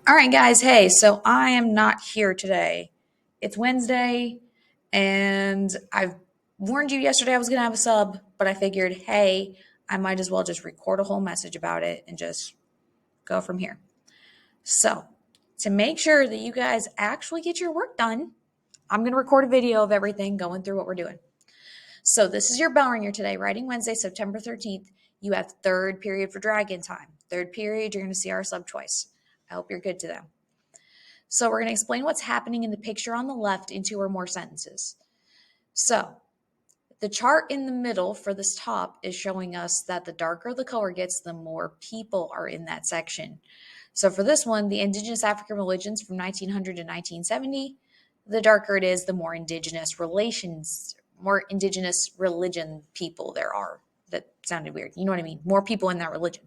All right, guys. Hey, so I am not here today. It's Wednesday, and I warned you yesterday I was going to have a sub, but I figured, hey, I might as well just record a whole message about it and just go from here. So, to make sure that you guys actually get your work done, I'm going to record a video of everything going through what we're doing. So, this is your bell ringer today, Writing Wednesday, September 13th. You have third period for Dragon Time. Third period, you're going to see our sub twice. I hope you're good to them. So we're going to explain what's happening in the picture on the left in 2 or more sentences. So the chart in the middle for this top is showing us that the darker the color gets, the more people are in that section. So for this one, the Indigenous African Religions from 1900 to 1970, the darker it is, the more Indigenous religion people there are. That sounded weird. You know what I mean? More people in that religion.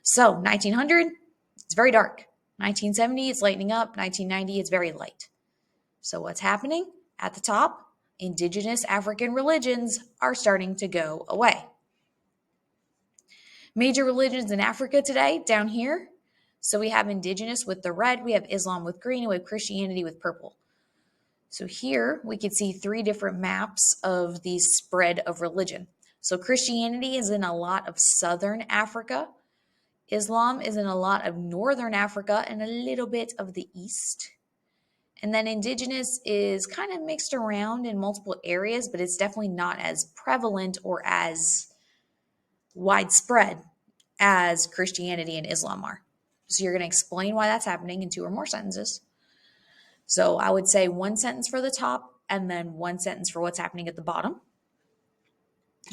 So 1900, it's very dark. 1970, it's lightening up. 1990, it's very light. So what's happening? At the top, Indigenous African religions are starting to go away. Major religions in Africa today, down here. So we have Indigenous with the red, we have Islam with green, and we have Christianity with purple. So here we can see 3 different maps of the spread of religion. So Christianity is in a lot of southern Africa. Islam is in a lot of northern Africa and a little bit of the east. And then Indigenous is kind of mixed around in multiple areas, but it's definitely not as prevalent or as widespread as Christianity and Islam are. So you're going to explain why that's happening in 2 or more sentences. So I would say 1 sentence for the top and then 1 sentence for what's happening at the bottom.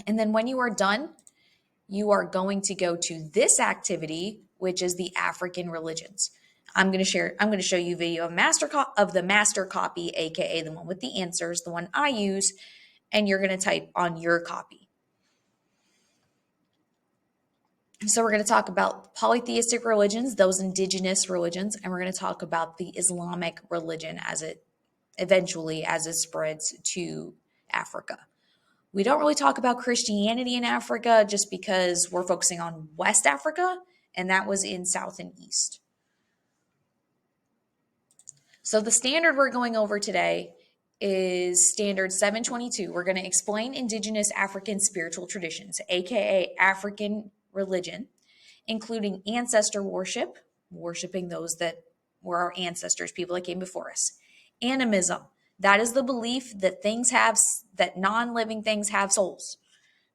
And then when you are done, you are going to go to this activity, which is the African religions. I'm going to show you a video of the master copy, aka the one with the answers, the one I use, and you're going to type on your copy. So we're going to talk about polytheistic religions, those indigenous religions, and we're going to talk about the Islamic religion as it spreads to Africa. We don't really talk about Christianity in Africa just because we're focusing on West Africa, and that was in South and East. So the standard we're going over today is standard 722. We're going to explain Indigenous African spiritual traditions, aka African religion, including ancestor worship, worshiping those that were our ancestors, people that came before us. Animism, that is the belief that non-living things have souls.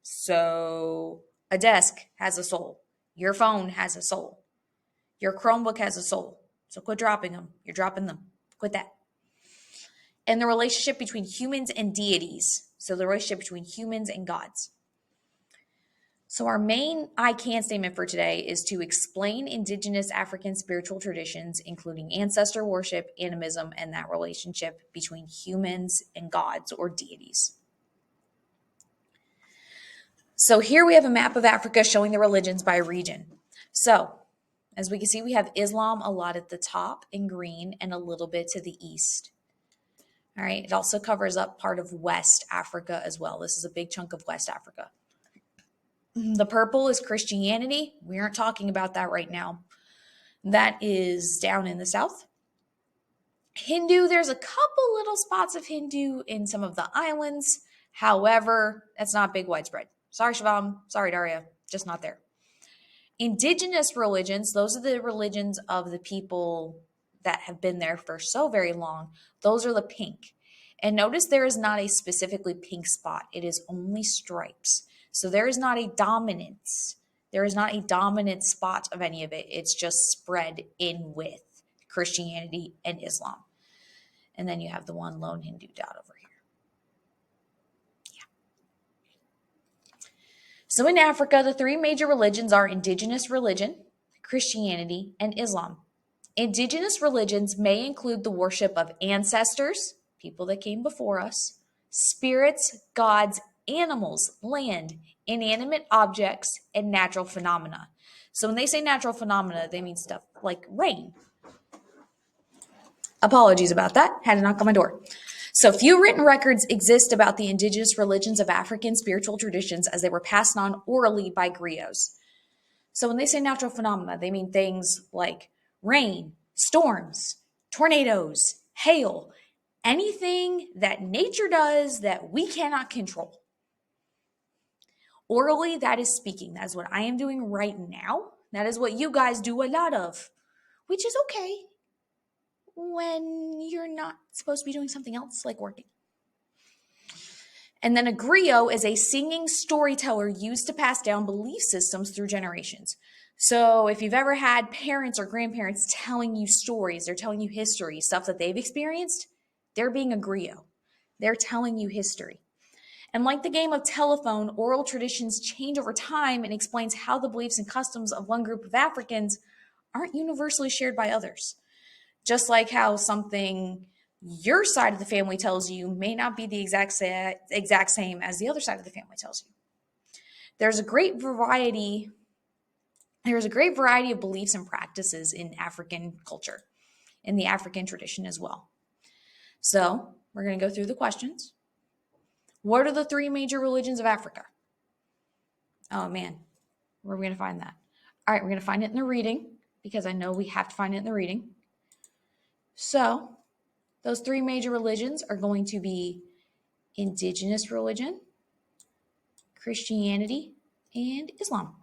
So a desk has a soul. Your phone has a soul. Your Chromebook has a soul. So quit dropping them. You're dropping them. Quit that. And the relationship between humans and deities. So the relationship between humans and gods. So our main I can statement for today is to explain Indigenous African spiritual traditions, including ancestor worship, animism, and that relationship between humans and gods or deities. So here we have a map of Africa showing the religions by region. So as we can see, we have Islam a lot at the top in green and a little bit to the east. All right, it also covers up part of West Africa as well. This is a big chunk of West Africa. The purple is Christianity. We aren't talking about that right now. That is down in the south. Hindu, there's a couple little spots of Hindu in some of the islands. However, that's not big widespread. Sorry, Shivam. Sorry, Daria. Just not there. Indigenous religions, those are the religions of the people that have been there for so very long. Those are the pink. And notice there is not a specifically pink spot. It is only stripes. So there is not a dominance. There is not a dominant spot of any of it. It's just spread in with Christianity and Islam. And then you have the one lone Hindu dot over here. So in Africa, the 3 major religions are indigenous religion, Christianity, and Islam. Indigenous religions may include the worship of ancestors, people that came before us, spirits, gods, animals, land, inanimate objects, and natural phenomena. So when they say natural phenomena, they mean stuff like rain. Apologies about that. Had to knock on my door. So few written records exist about the indigenous religions of African spiritual traditions as they were passed on orally by griots. So when they say natural phenomena, they mean things like rain, storms, tornadoes, hail, anything that nature does that we cannot control. Orally, that is speaking. That is what I am doing right now. That is what you guys do a lot of, which is okay when you're not supposed to be doing something else like working. And then a griot is a singing storyteller used to pass down belief systems through generations. So if you've ever had parents or grandparents telling you stories, they're telling you history, stuff that they've experienced, they're being a griot. They're telling you history. And like the game of telephone, oral traditions change over time and explains how the beliefs and customs of one group of Africans aren't universally shared by others. Just like how something your side of the family tells you may not be the exact same as the other side of the family tells you. There's a great variety of beliefs and practices in African culture, in the African tradition as well. So we're going to go through the questions. What are the 3 major religions of Africa? Oh man, where are we going to find that? All right, we're going to find it in the reading because I know we have to find it in the reading. So those 3 major religions are going to be Indigenous religion, Christianity, and Islam.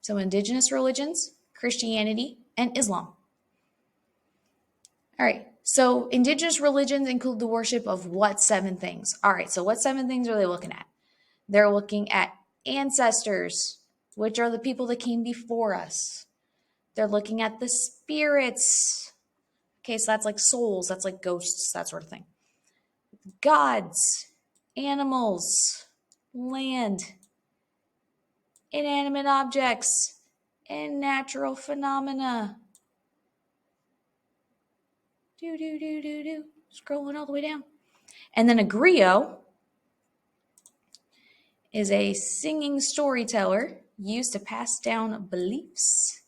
So Indigenous religions, Christianity, and Islam. All right, so Indigenous religions include the worship of what 7 things? All right, so what 7 things are they looking at? They're looking at ancestors, which are the people that came before us. They're looking at the spirits. Okay, so that's like souls, that's like ghosts, that sort of thing. Gods, animals, land, inanimate objects, and natural phenomena. Scrolling all the way down. And then a griot is a singing storyteller used to pass down beliefs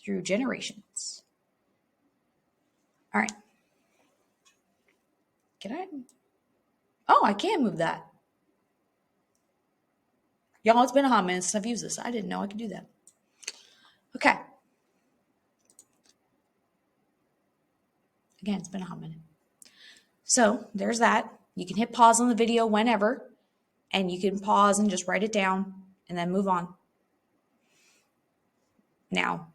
through generations. All right. Can I? Oh, I can move that. Y'all, it's been a hot minute since I've used this. I didn't know I could do that. Okay. Again, it's been a hot minute. So there's that. You can hit pause on the video whenever, and you can pause and just write it down and then move on. Now,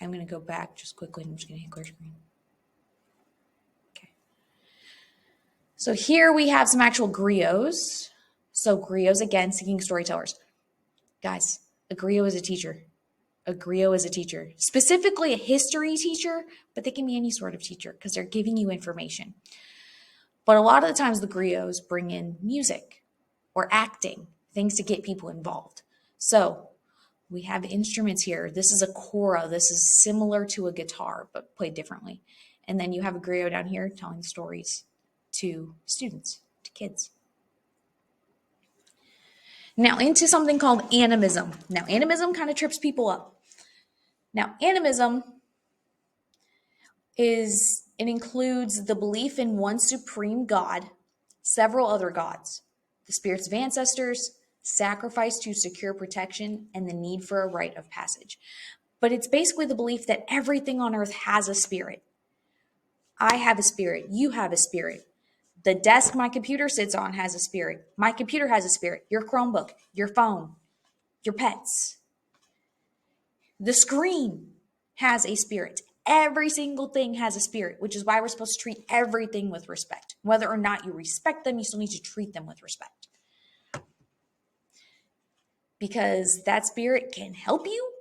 I'm going to go back just quickly. I'm just going to hit clear screen. Okay. So here we have some actual griots. So griots, again, singing storytellers. Guys, a griot is a teacher. A griot is a teacher. Specifically a history teacher, but they can be any sort of teacher because they're giving you information. But a lot of the times the griots bring in music or acting, things to get people involved. So we have instruments here. This is a kora. This is similar to a guitar, but played differently. And then you have a griot down here telling stories to students, to kids. Now into something called animism. Now animism kind of trips people up. Now animism includes the belief in one supreme God, several other gods, the spirits of ancestors, sacrifice to secure protection, and the need for a rite of passage. But it's basically the belief that everything on earth has a spirit. I have a spirit. You have a spirit. The desk my computer sits on has a spirit. My computer has a spirit. Your Chromebook, your phone, your pets. The screen has a spirit. Every single thing has a spirit, which is why we're supposed to treat everything with respect. Whether or not you respect them, you still need to treat them with respect. Because that spirit can help you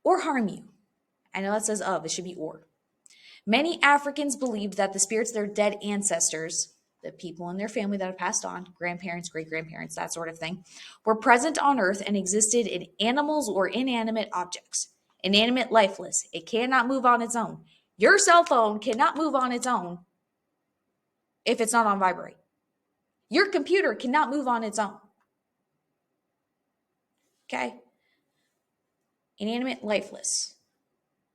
or harm you. I know that says of, it should be or. Many Africans believed that the spirits of their dead ancestors, the people in their family that have passed on, grandparents, great-grandparents, that sort of thing, were present on earth and existed in animals or inanimate objects. Inanimate, lifeless. It cannot move on its own. Your cell phone cannot move on its own if it's not on vibrate. Your computer cannot move on its own. Okay? Inanimate, lifeless.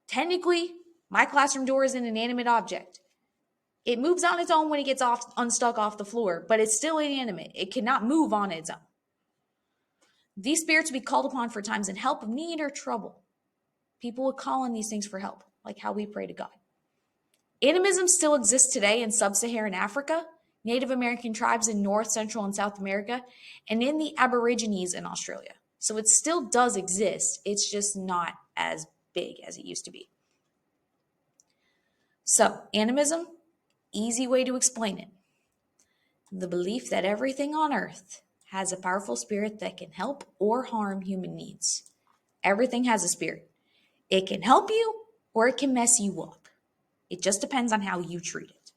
Technically, my classroom door is an inanimate object. It moves on its own when it gets unstuck off the floor, but it's still inanimate. It cannot move on its own. These spirits will be called upon for times in help of need or trouble. People would call on these things for help, like how we pray to God. Animism still exists today in sub-Saharan Africa, Native American tribes in North, Central, and South America, and in the Aborigines in Australia. So it still does exist. It's just not as big as it used to be. So, animism, easy way to explain it. The belief that everything on earth has a powerful spirit that can help or harm human needs. Everything has a spirit. It can help you or it can mess you up. It just depends on how you treat it.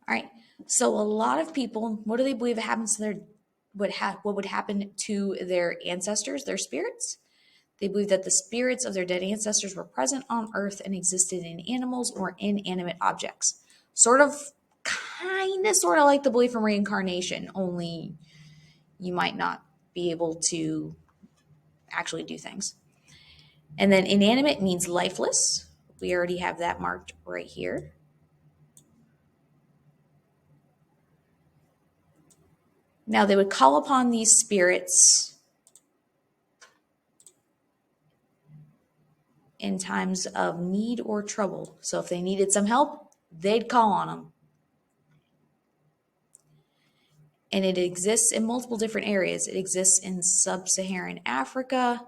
All right. So a lot of people, what do they believe happens to their what would happen to their ancestors, their spirits? They believe that the spirits of their dead ancestors were present on earth and existed in animals or inanimate objects. Sort of like the belief in reincarnation, only you might not be able to actually do things. And then inanimate means lifeless. We already have that marked right here. Now they would call upon these spirits in times of need or trouble. So if they needed some help, they'd call on them. And it exists in multiple different areas. It exists in sub-Saharan Africa,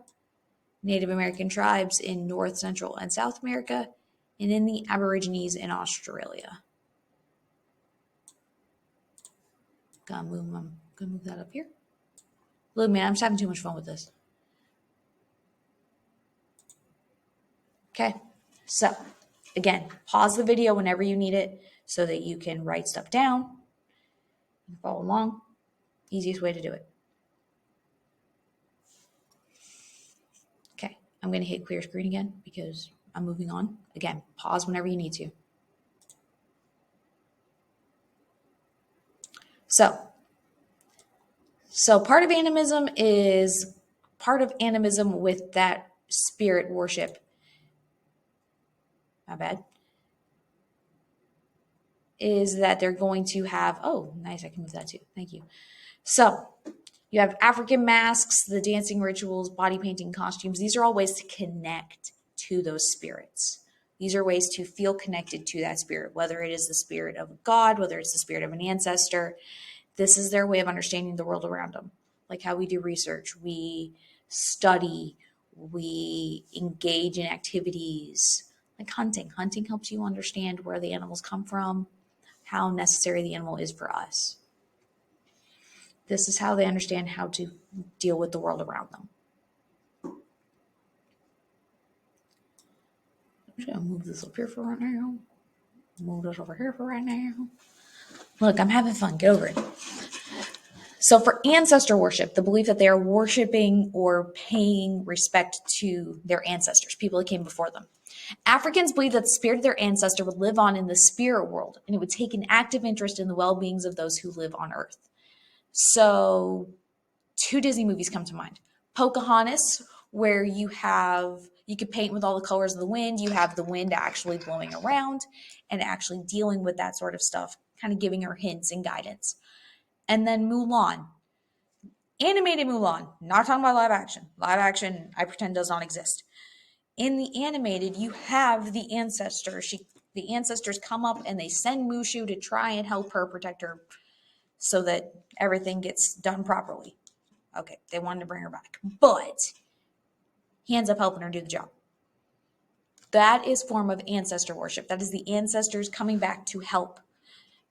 Native American tribes in North, Central, and South America, and in the Aborigines in Australia. Gonna move that up here. Look, man, I'm just having too much fun with this. Okay, so again, pause the video whenever you need it so that you can write stuff down and follow along. Easiest way to do it. Okay, I'm going to hit clear screen again because I'm moving on. Again, pause whenever you need to. So part of animism with that spirit worship. My bad. Is that they're going to have, oh, nice, I can move that too. Thank you. So you have African masks, the dancing rituals, body painting, costumes. These are all ways to connect to those spirits. These are ways to feel connected to that spirit, whether it is the spirit of God, whether it's the spirit of an ancestor. This is their way of understanding the world around them. Like how we do research, we study, we engage in activities like hunting. Hunting helps you understand where the animals come from, how necessary the animal is for us. This is how they understand how to deal with the world around them. I'm just going to move this up here for right now. Move this over here for right now. Look, I'm having fun. Get over it. So for ancestor worship, the belief that they are worshiping or paying respect to their ancestors, people that came before them. Africans believe that the spirit of their ancestor would live on in the spirit world, and it would take an active interest in the well-beings of those who live on earth. So 2 Disney movies come to mind. Pocahontas, where you could paint with all the colors of the wind. You have the wind actually blowing around and actually dealing with that sort of stuff, kind of giving her hints and guidance. And then Mulan, animated Mulan, not talking about live action. Live action, I pretend, does not exist. In the animated, you have the ancestor. The ancestors come up and they send Mushu to try and help her, protect her, so that everything gets done properly. Okay, they wanted to bring her back, but he ends up helping her do the job. That is form of ancestor worship. That is the ancestors coming back to help.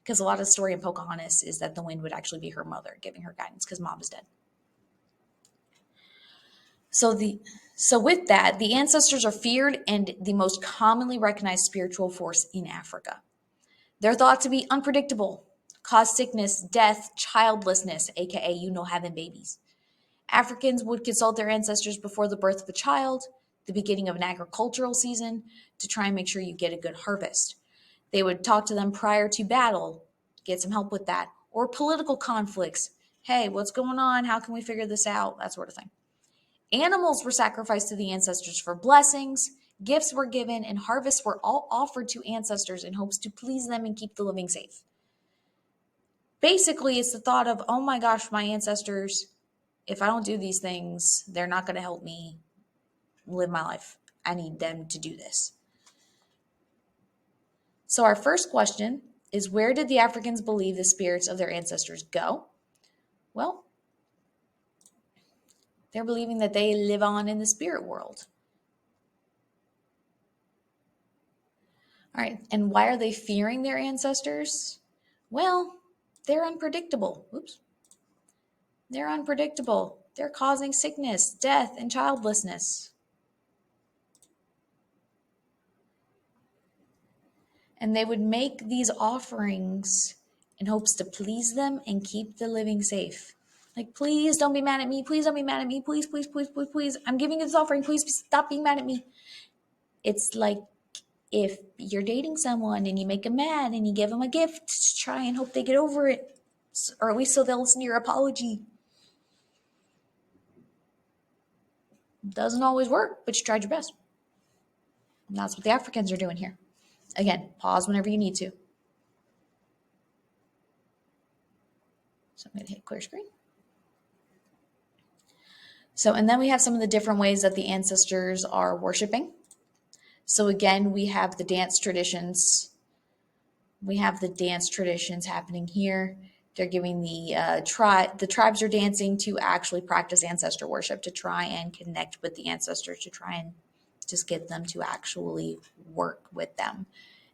Because a lot of the story in Pocahontas is that the wind would actually be her mother, giving her guidance because mom is dead. So with that, the ancestors are feared and the most commonly recognized spiritual force in Africa. They're thought to be unpredictable, cause sickness, death, childlessness, aka having babies. Africans would consult their ancestors before the birth of a child, the beginning of an agricultural season, to try and make sure you get a good harvest. They would talk to them prior to battle, get some help with that, or political conflicts. Hey, what's going on? How can we figure this out? That sort of thing. Animals were sacrificed to the ancestors for blessings, gifts were given, and harvests were all offered to ancestors in hopes to please them and keep the living safe. Basically, it's the thought of, oh my gosh, my ancestors if I don't do these things, they're not going to help me live my life. I need them to do this. So our first question is, where did the Africans believe the spirits of their ancestors go? Well, they're believing that they live on in the spirit world. All right, and why are they fearing their ancestors? Well, they're unpredictable. Oops. They're unpredictable. They're causing sickness, death, and childlessness. And they would make these offerings in hopes to please them and keep the living safe. Like, please don't be mad at me. Please don't be mad at me. Please, please, please, please, please. I'm giving you this offering. Please stop being mad at me. It's like if you're dating someone and you make them mad and you give them a gift to try and hope they get over it, or at least so they'll listen to your apology. Doesn't always work, but you tried your best. And that's what the Africans are doing here. Again, pause whenever you need to. So I'm going to hit clear screen. So, and then we have some of the different ways that the ancestors are worshiping. So again, we have the dance traditions. We have the dance traditions happening here. They're giving the tribes are dancing to actually practice ancestor worship, to try and connect with the ancestors, to try and just get them to actually work with them.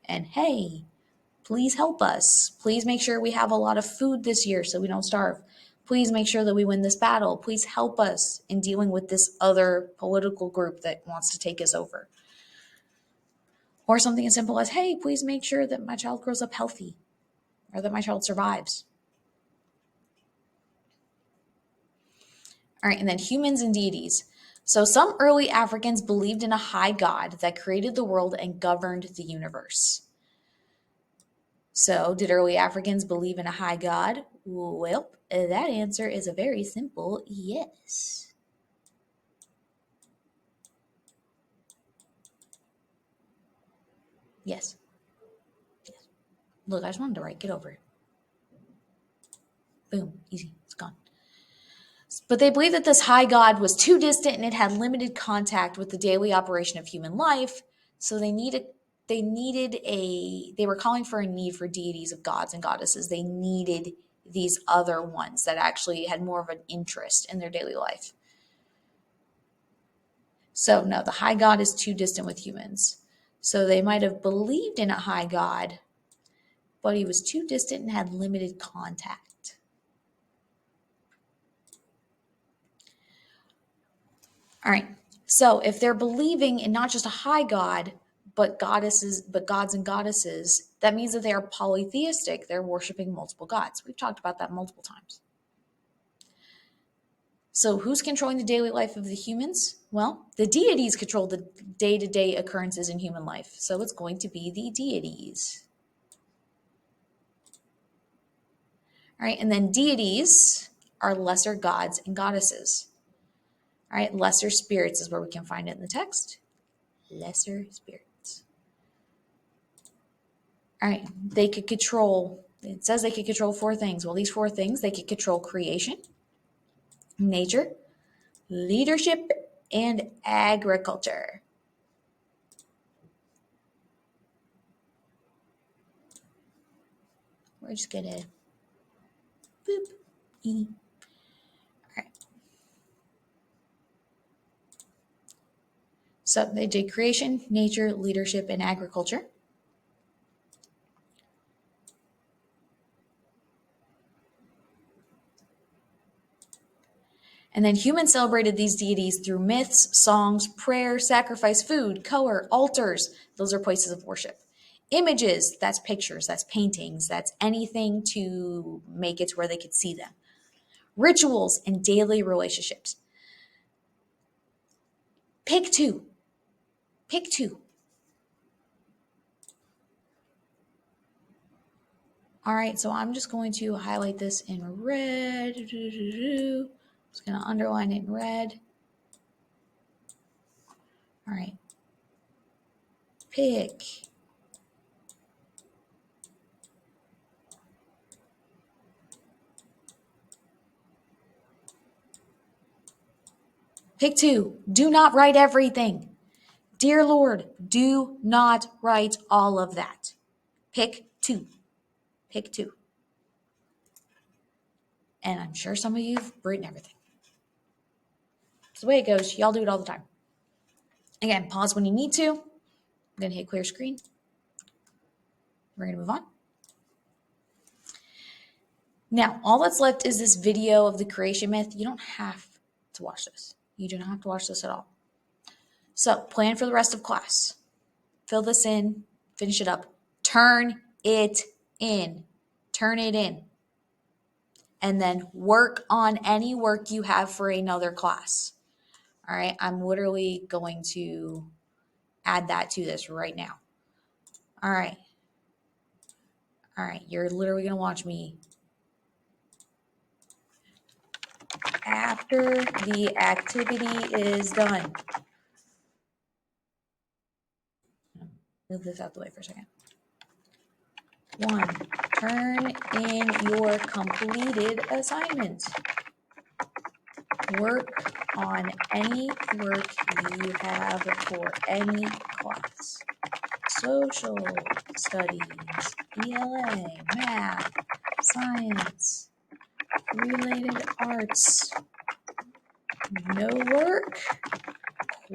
And hey, please help us. Please make sure we have a lot of food this year so we don't starve. Please make sure that we win this battle. Please help us in dealing with this other political group that wants to take us over. Or something as simple as, hey, please make sure that my child grows up healthy or that my child survives. All right, and then humans and deities. So some early Africans believed in a high God that created the world and governed the universe. So did early Africans believe in a high God? Well, that answer is a very simple yes. Yes. Look, I just wanted to write, get over it. Boom, easy, it's gone. But they believed that this high God was too distant and it had limited contact with the daily operation of human life. So they were calling for a need for deities of gods and goddesses. They needed these other ones that actually had more of an interest in their daily life. So no, the high God is too distant with humans. So they might have believed in a high God, but he was too distant and had limited contact. All right. So if they're believing in not just a high God, but gods and goddesses, that means that they are polytheistic. They're worshiping multiple gods. We've talked about that multiple times. So who's controlling the daily life of the humans? Well, the deities control the day-to-day occurrences in human life. So it's going to be the deities. All right, and then deities are lesser gods and goddesses. All right, lesser spirits is where we can find it in the text. Lesser spirits. All right, they could control, it says they could control 4 things. Well, these 4 things, they could control creation, nature, leadership, and agriculture. We're just going to boop. All right. So they did creation, nature, leadership, and agriculture. And then humans celebrated these deities through myths, songs, prayer, sacrifice, food, color, altars. Those are places of worship. Images, that's pictures, that's paintings, that's anything to make it to where they could see them. Rituals and daily relationships. Pick two. Pick two. All right, so I'm just going to highlight this in red. I'm just going to underline it in red. All right. Pick. Pick 2. Do not write everything. Dear Lord, do not write all of that. Pick 2. Pick 2. And I'm sure some of you have written everything. It's the way it goes. Y'all do it all the time. Again, pause when you need to. I'm going to hit clear screen. We're going to move on. Now, all that's left is this video of the creation myth. You don't have to watch this. You do not have to watch this at all. So, plan for the rest of class. Fill this in. Finish it up. Turn it in. Turn it in. And then work on any work you have for another class. All right, I'm literally going to add that to this right now. All right, you're literally going to watch me. After the activity is done. Move this out the way for a second. 1, turn in your completed assignment. Work on any work you have for any class. Social studies, ELA, math, science, related arts. No work.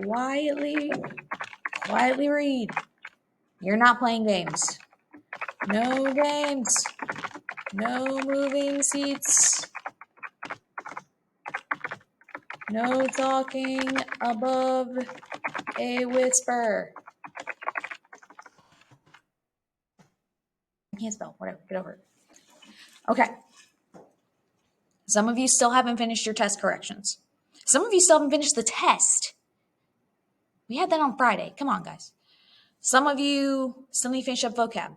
Quietly read. You're not playing games. No games. No moving seats. No talking above a whisper. I can't spell. Whatever. Get over it. Okay. Some of you still haven't finished your test corrections. Some of you still haven't finished the test. We had that on Friday. Come on, guys. Some of you still need to finish up vocab.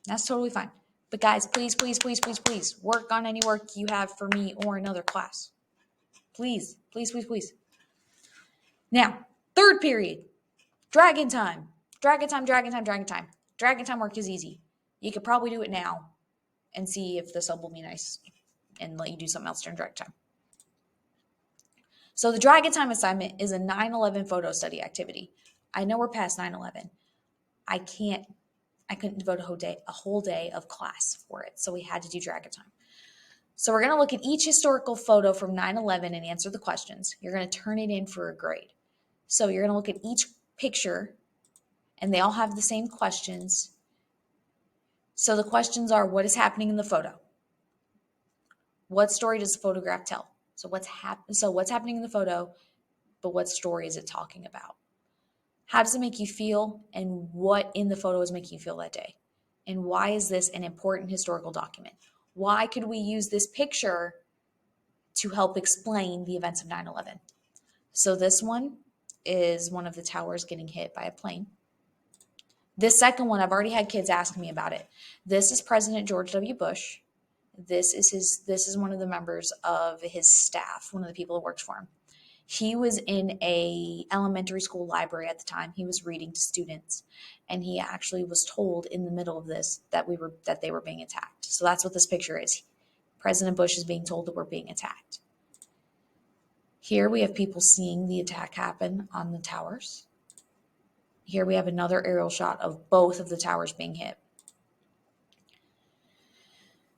That's totally fine. But guys, please, please, please, please, please work on any work you have for me or another class. Please, please, please, please. Now, third period, dragon time. Dragon time, dragon time, dragon time. Dragon time work is easy. You could probably do it now and see if the sub will be nice and let you do something else during dragon time. So the dragon time assignment is a 9/11 photo study activity. I know we're past 9/11. I couldn't devote a whole day of class for it. So we had to do dragon time. So we're going to look at each historical photo from 9/11 and answer the questions. You're going to turn it in for a grade. So you're going to look at each picture and they all have the same questions. So the questions are, what is happening in the photo? What story does the photograph tell? So what's happening in the photo, but what story is it talking about? How does it make you feel, and what in the photo is making you feel that day? And why is this an important historical document? Why could we use this picture to help explain the events of 9/11? So this one is one of the towers getting hit by a plane. This second one, I've already had kids asking me about it. This is President George W. Bush. This is one of the members of his staff, one of the people who works for him. He was in a elementary school library at the time. He was reading to students, and he actually was told in the middle of this that they were being attacked. So that's what this picture is. President Bush is being told that we're being attacked. Here we have people seeing the attack happen on the towers. Here we have another aerial shot of both of the towers being hit.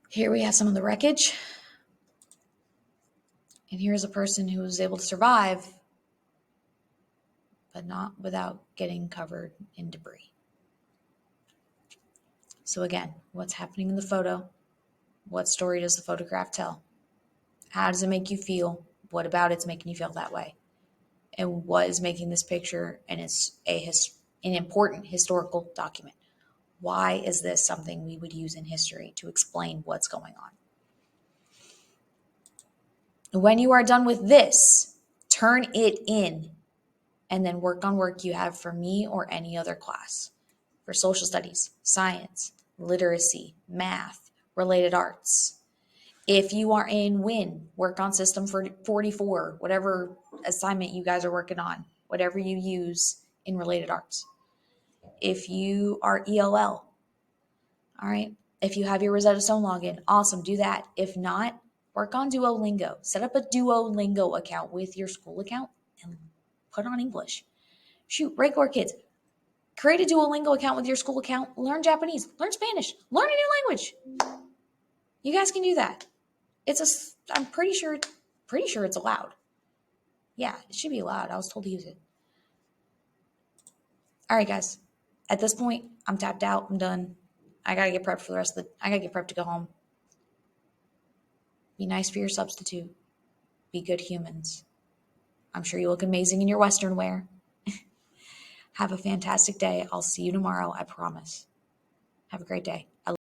Here we have some of the wreckage. And here's a person who was able to survive, but not without getting covered in debris. So again, what's happening in the photo? What story does the photograph tell? How does it make you feel? What about it's making you feel that way? And what is making this picture an important historical document? Why is this something we would use in history to explain what's going on? When you are done with this, turn it in and then work on work you have for me or any other class. For social studies, science, literacy, math, related arts. If you are in WIN, work on System 44, whatever assignment you guys are working on, whatever you use in related arts. If you are ELL, all right, if you have your Rosetta Stone login, awesome, do that. If not, work on Duolingo. Set up a Duolingo account with your school account Put on English. Shoot, regular kids. Create a Duolingo account with your school account. Learn Japanese. Learn Spanish. Learn a new language. You guys can do that. I'm pretty sure it's allowed. Yeah, it should be allowed. I was told to use it. All right, guys. At this point, I'm tapped out. I'm done. I gotta get prepped for the rest of the. I gotta get prepped to go home. Be nice for your substitute. Be good humans. I'm sure you look amazing in your Western wear. Have a fantastic day. I'll see you tomorrow. I promise. Have a great day.